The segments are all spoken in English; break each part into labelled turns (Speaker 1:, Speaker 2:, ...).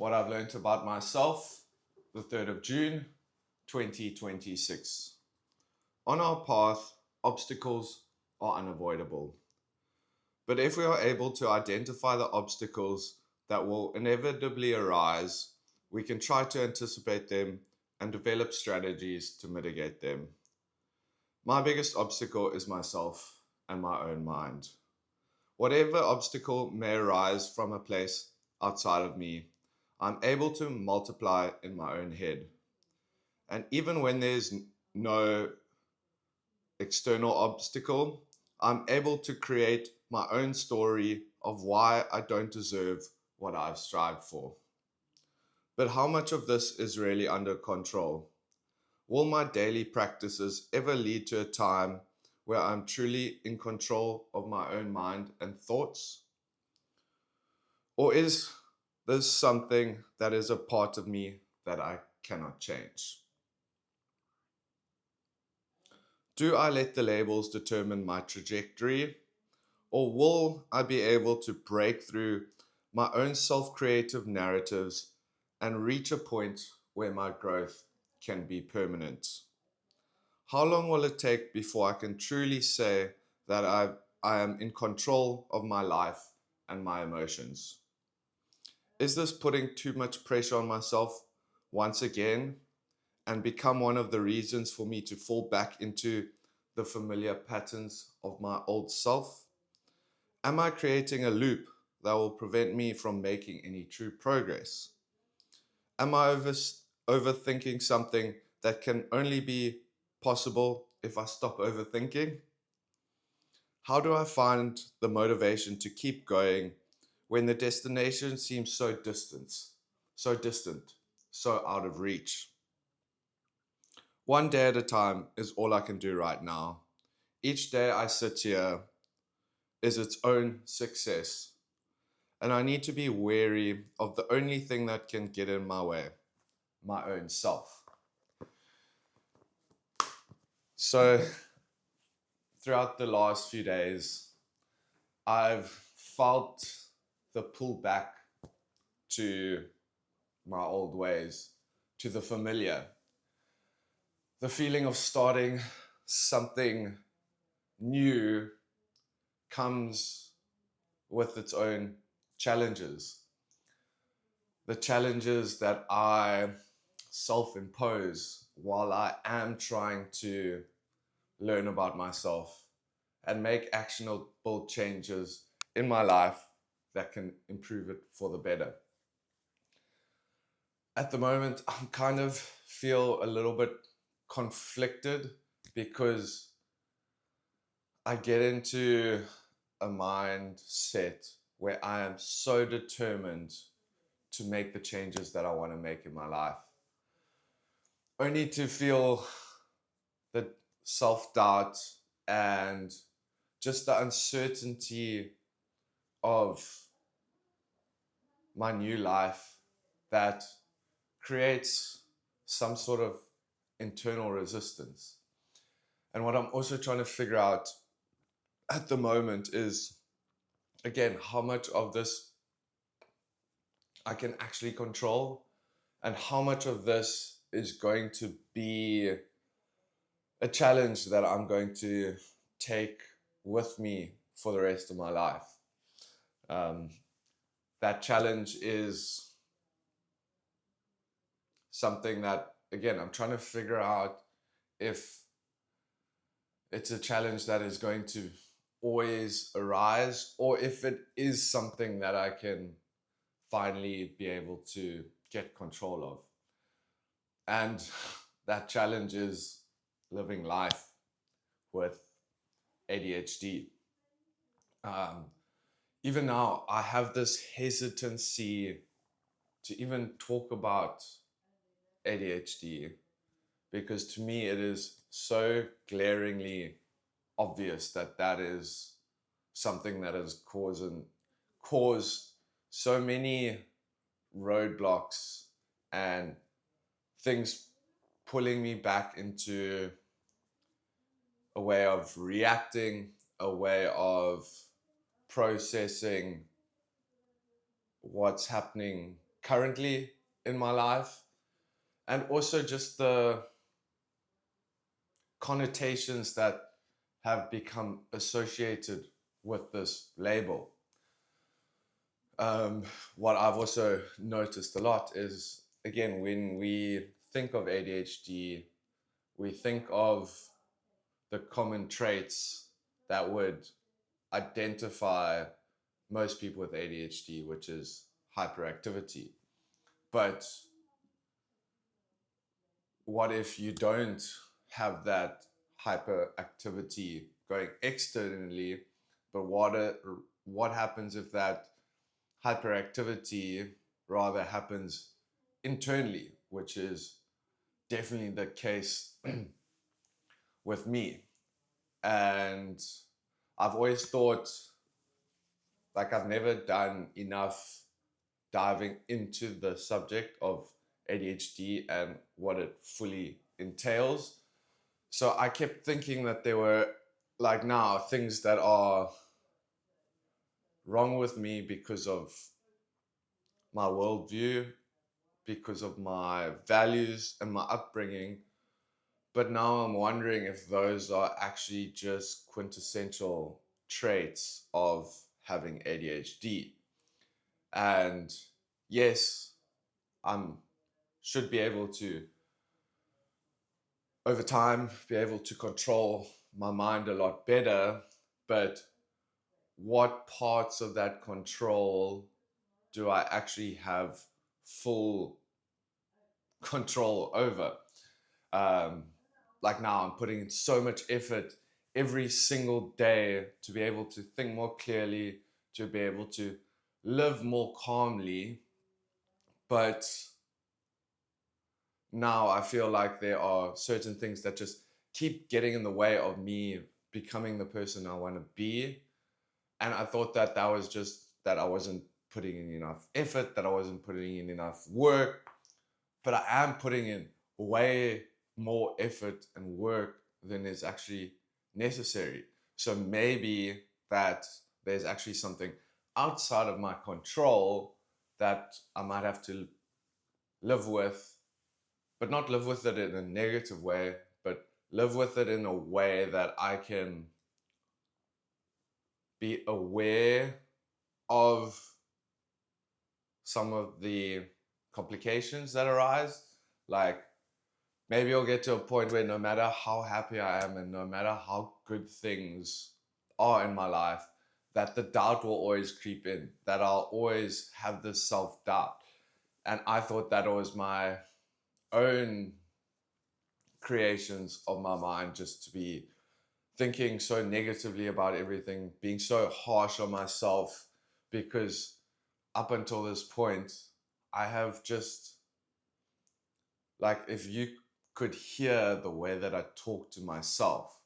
Speaker 1: what I've learned about myself, the 3rd of June, 2026. On our path, obstacles are unavoidable. But if we are able to identify the obstacles that will inevitably arise, we can try to anticipate them and develop strategies to mitigate them. My biggest obstacle is myself and my own mind. Whatever obstacle may arise from a place outside of me, I'm able to multiply in my own head. And even when there's no external obstacle, I'm able to create my own story of why I don't deserve what I've strived for. But how much of this is really under control? Will my daily practices ever lead to a time where I'm truly in control of my own mind and thoughts? Or is this something that is a part of me that I cannot change? Do I let the labels determine my trajectory? Or will I be able to break through my own self-creative narratives and reach a point where my growth can be permanent? How long will it take before I can truly say that I am in control of my life and my emotions? Is this putting too much pressure on myself once again and become one of the reasons for me to fall back into the familiar patterns of my old self? Am I creating a loop that will prevent me from making any true progress? Am I overthinking something that can only be possible if I stop overthinking? How do I find the motivation to keep going when the destination seems so distant, so out of reach? One day at a time is all I can do right now. Each day I sit here is its own success, and I need to be wary of the only thing that can get in my way, my own self. So, throughout the last few days, I've felt the pull back to my old ways, to the familiar. The feeling of starting something new comes with its own challenges. The challenges that I self-impose while I am trying to learn about myself and make actionable changes in my life that can improve it for the better. At the moment, I kind of feel a little bit conflicted because I get into a mindset where I am so determined to make the changes that I want to make in my life, only to feel the self-doubt and just the uncertainty of my new life that creates some sort of internal resistance. And what I'm also trying to figure out at the moment is, again, how much of this I can actually control and how much of this is going to be a challenge that I'm going to take with me for the rest of my life. Um, that challenge is something that, again, I'm trying to figure out if it's a challenge that is going to always arise or if it is something that I can finally be able to get control of. And that challenge is living life with ADHD. Um, Even now, I have this hesitancy to even talk about ADHD because to me it is so glaringly obvious that that is something that has caused so many roadblocks and things pulling me back into a way of reacting, a way of processing what's happening currently in my life, and also just the connotations that have become associated with this label. Um, what I've also noticed a lot is, again, when we think of ADHD, we think of the common traits that would identify most people with ADHD, which is hyperactivity. But what if you don't have that hyperactivity going externally, but what happens if that hyperactivity rather happens internally, which is definitely the case with me. And I've always thought, like, I've never done enough diving into the subject of ADHD and what it fully entails. So I kept thinking that there were, like, now things that are wrong with me because of my worldview, because of my values and my upbringing. But now I'm wondering if those are actually just quintessential traits of having ADHD. And yes, I'm should be able to, over time, be able to control my mind a lot better. But what parts of that control do I actually have full control over? Um, like now, I'm putting in so much effort every single day to be able to think more clearly, to be able to live more calmly. But now I feel like there are certain things that just keep getting in the way of me becoming the person I want to be. And I thought that that was just that I wasn't putting in enough effort, that I wasn't putting in enough work, but I am putting in way more effort and work than is actually necessary. So maybe that there's actually something outside of my control that I might have to live with, but not live with it in a negative way, but live with it in a way that I can be aware of some of the complications that arise. Like, maybe I'll get to a point where no matter how happy I am and no matter how good things are in my life, that the doubt will always creep in, that I'll always have this self doubt. And I thought that was my own creations of my mind, just to be thinking so negatively about everything, being so harsh on myself, because up until this point, I have just, like, if you could hear the way that I talk to myself,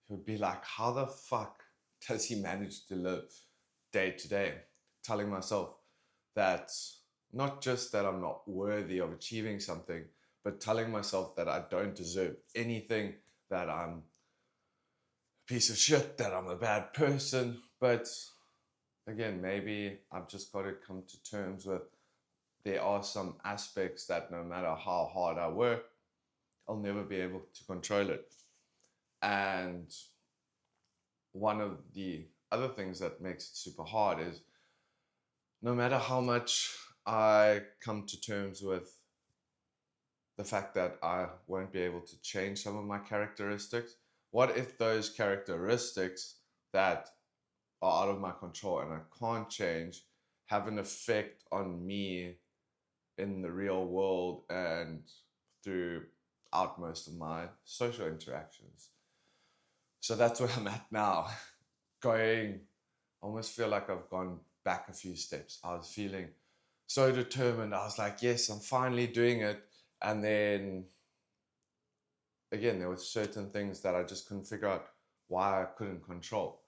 Speaker 1: it would be like, how the fuck does he manage to live day to day? Telling myself that not just that I'm not worthy of achieving something, but telling myself that I don't deserve anything, that I'm a piece of shit, that I'm a bad person. But again, maybe I've just got to come to terms with there are some aspects that no matter how hard I work, I'll never be able to control it. And one of the other things that makes it super hard is no matter how much I come to terms with the fact that I won't be able to change some of my characteristics, what if those characteristics that are out of my control and I can't change have an effect on me in the real world and throughout most of my social interactions? So that's where I'm at now. Going, I almost feel like I've gone back a few steps. I was feeling so determined. I was like, yes, I'm finally doing it. And then again, there were certain things that I just couldn't figure out why I couldn't control.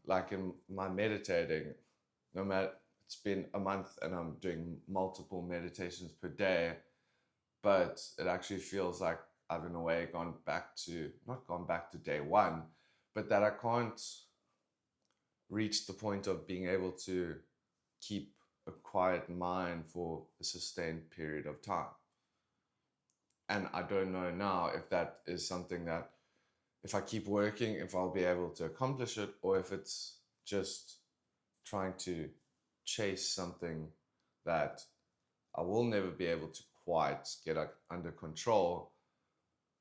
Speaker 1: Like in my meditating, no matter, it's been a month and I'm doing multiple meditations per day, but it actually feels like I've in a way gone back to, not gone back to day one, but that I can't reach the point of being able to keep a quiet mind for a sustained period of time. And I don't know now if that is something that, if I keep working, if I'll be able to accomplish it, or if it's just trying to chase something that I will never be able to quite get under control.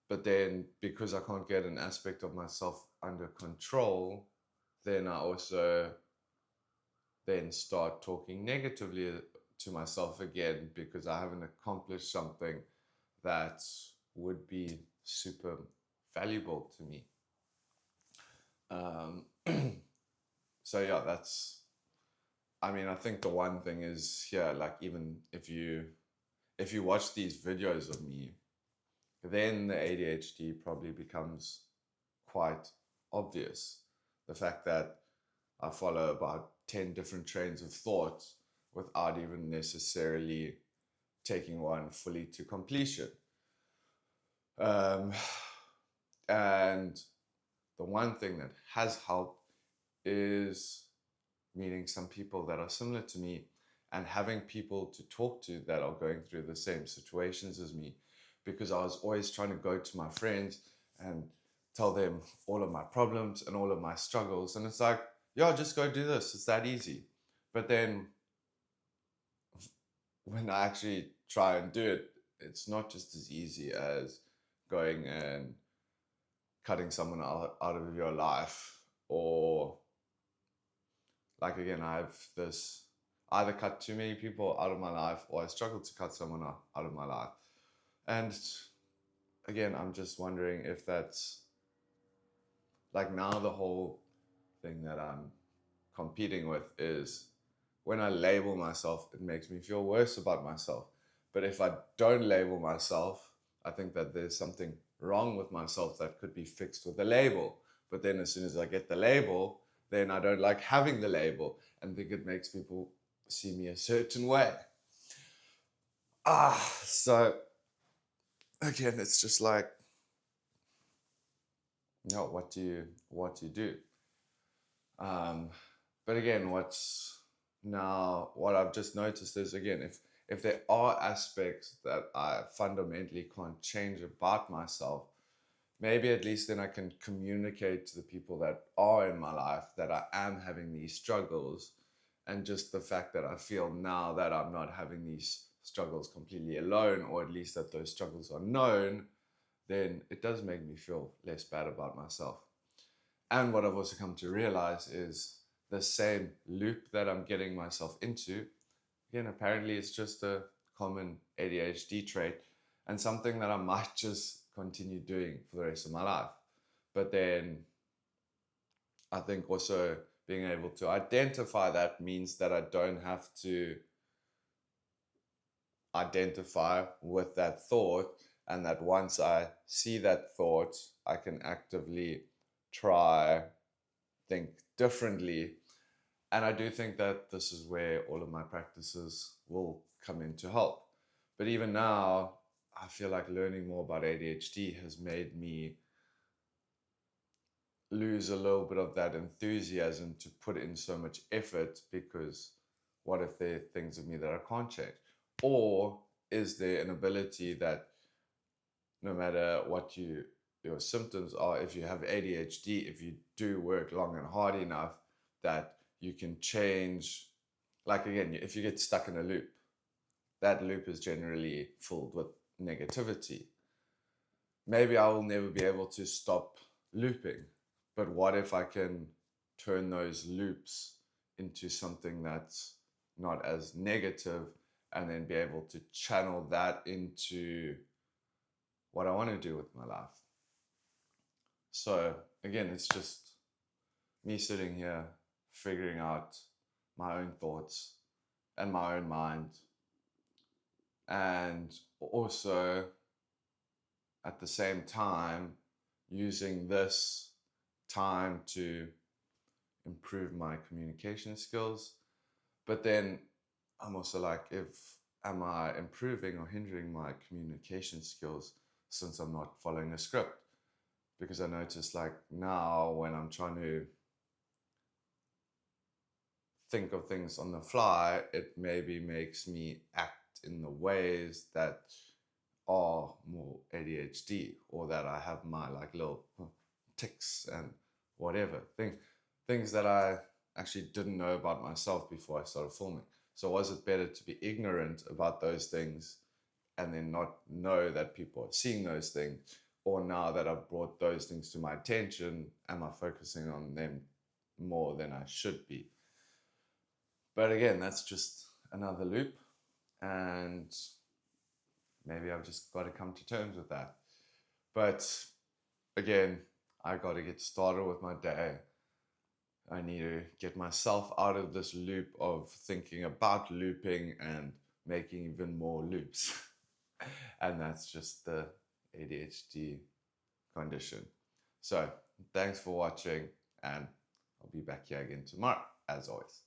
Speaker 1: But then because I can't get an aspect of myself under control, then I also then start talking negatively to myself again because I haven't accomplished something that would be super valuable to me. Um, so yeah, I mean, I think the one thing is here, like even if you watch these videos of me, then the ADHD probably becomes quite obvious. The fact that I follow about 10 different trains of thought without even necessarily taking one fully to completion. Um, and the one thing that has helped is meeting some people that are similar to me and having people to talk to that are going through the same situations as me. Because I was always trying to go to my friends and tell them all of my problems and all of my struggles. And it's like, yeah, just go do this. It's that easy. But then when I actually try and do it, it's not just as easy as going and cutting someone out of your life, or like again, I have this, either cut too many people out of my life or I struggle to cut someone out of my life. And again, I'm just wondering if that's like, now the whole thing that I'm competing with is when I label myself, it makes me feel worse about myself. But if I don't label myself, I think that there's something wrong with myself that could be fixed with a label. But then as soon as I get the label, then I don't like having the label and think it makes people see me a certain way. So again, it's just like, you know, what do you do? But again, what I've just noticed is, again, if there are aspects that I fundamentally can't change about myself, maybe at least then I can communicate to the people that are in my life that I am having these struggles. And just the fact that I feel now that I'm not having these struggles completely alone, or at least that those struggles are known, then it does make me feel less bad about myself. And what I've also come to realize is the same loop that I'm getting myself into, again, apparently it's just a common ADHD trait and something that I might just continue doing for the rest of my life. But then I think also being able to identify that means that I don't have to identify with that thought, and that once I see that thought, I can actively try, think differently. And I do think that this is where all of my practices will come in to help. But even now, I feel like learning more about ADHD has made me lose a little bit of that enthusiasm to put in so much effort, because what if there are things of me that I can't change? Or is there an ability that no matter what your symptoms are, if you have ADHD, if you do work long and hard enough, that you can change? Like again, if you get stuck in a loop, that loop is generally filled with negativity. Maybe I will never be able to stop looping, but what if I can turn those loops into something that's not as negative, and then be able to channel that into what I want to do with my life? So again, it's just me sitting here figuring out my own thoughts and my own mind, and also at the same time using this time to improve my communication skills. But then I'm also like, if am I improving or hindering my communication skills since I'm not following a script? Because I notice, like, now when I'm trying to think of things on the fly, it maybe makes me act in the ways that are more ADHD, or that I have my like little tics and whatever things that I actually didn't know about myself before I started filming. So was it better to be ignorant about those things and then not know that people are seeing those things? Or now that I've brought those things to my attention, am I focusing on them more than I should be? But again, that's just another loop. And maybe I've just got to come to terms with that. But again, I got to get started with my day. I need to get myself out of this loop of thinking about looping and making even more loops. And that's just the ADHD condition. So, thanks for watching, and I'll be back here again tomorrow, as always.